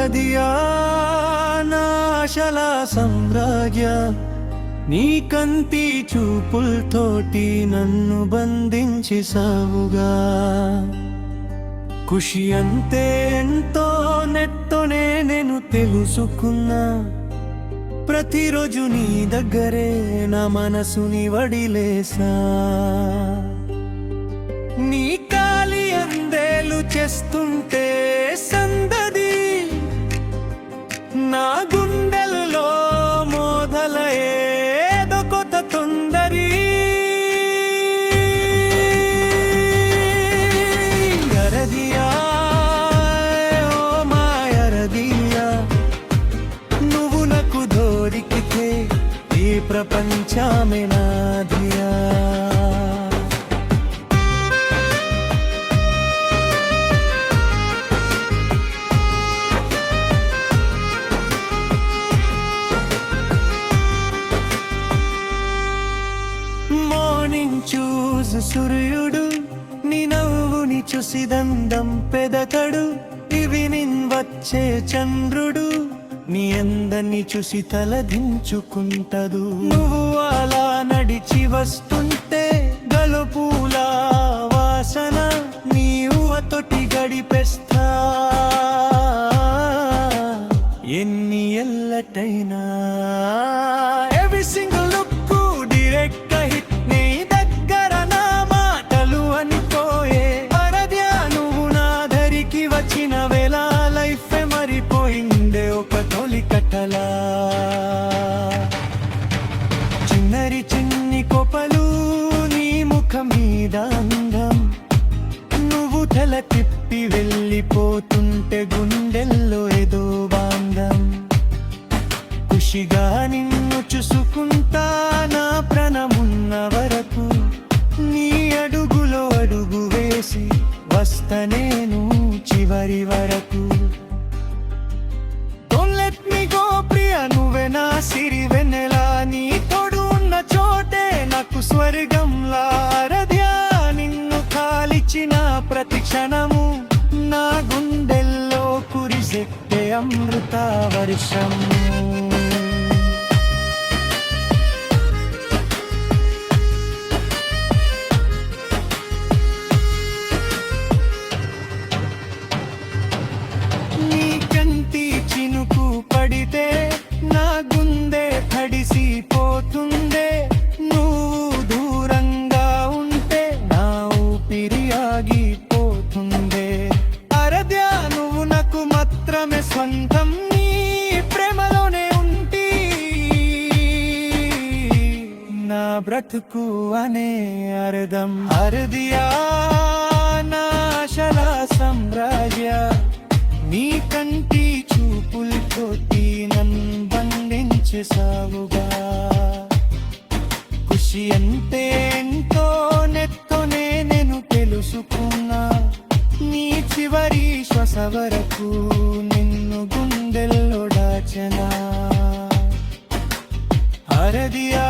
అరదియా నాశల సామ్రాజ్య నీ కంటి చూపుల్తోటి నన్ను బంధించేసావుగా ఖుషి అంతే ఎంతో నెత్తోనే నేను తెలుసుకున్నా ప్రతిరోజు నీ దగ్గరే నా మనసుని వడిలేసా నీ కాలి అందేలు చేస్తుంటే సందడి నా గుండెల్లో మోదలయేదో కొత్త తొందరి అరదియా ఓ మాయరదియా నువ్వు నాకు దొరికితే ఈ ప్రపంచమే నాదియా చూసు సూర్యుడు నీ నవ్వుని చూసి దండం పెదతడు ఈవినింగ్ వచ్చే చంద్రుడు నీ అందరిని చూసి తలదించుకుంటదు నువ్వు అలా నడిచి వస్తుంటే గలుపుల వాసన నీ ఊహతోటి గడిపేస్తా ఎన్ని ఎల్లటైనా ఎవ్రీ సింగిల్ లుక్ డైరెక్ట్ వచ్చిన వేళ లైఫ్ మరిపోయిందే ఒక తొలి కట్టలా చిన్నరి చిన్ని కోపలు నీ ముఖం మీద అందం నువ్వు తల తిప్పి వెళ్ళిపోతుంటే గుండెల్లో ఏదో బాంధం ఖుషిగా నిన్ను చూసుకుంటా నా ప్రాణమున్న వరకు నీ అడుగులో అడుగు వేసి వస్తా నేను చివరి వరకు Don't let me go ప్రియ నువ్వే నా సిరి వెన్నెలా నీ తోడు ఉన్న చోటే నాకు స్వర్గంలా అరధ్యా నిన్ను కాలిచిన ప్రతి క్షణము నా గుండెల్లో కురిసెట్టే అమృత వర్షము చినుకు పడితే నా గుండె తడిసిపోతుందే నువ్వు దూరంగా ఉంటే నా ఊపిరి ఆగిపోతుందే అరధ్యా నువ్వు నాకు మాత్రమే సొంతం నీ ప్రేమలోనే ఉంటి నా బ్రతుకు అనే అర్థం అరదియా నాశల సామ్రాజ్య నీ కంటి చూపుల్తోటి నన్ను బంధించేసావుగా ఖుషి అంటే ఎంతో నెత్తోనే నేను తెలుసుకున్నా నీ చివరి శ్వాస వరకు నిన్ను గుండెల్లో దాచనా అరదియా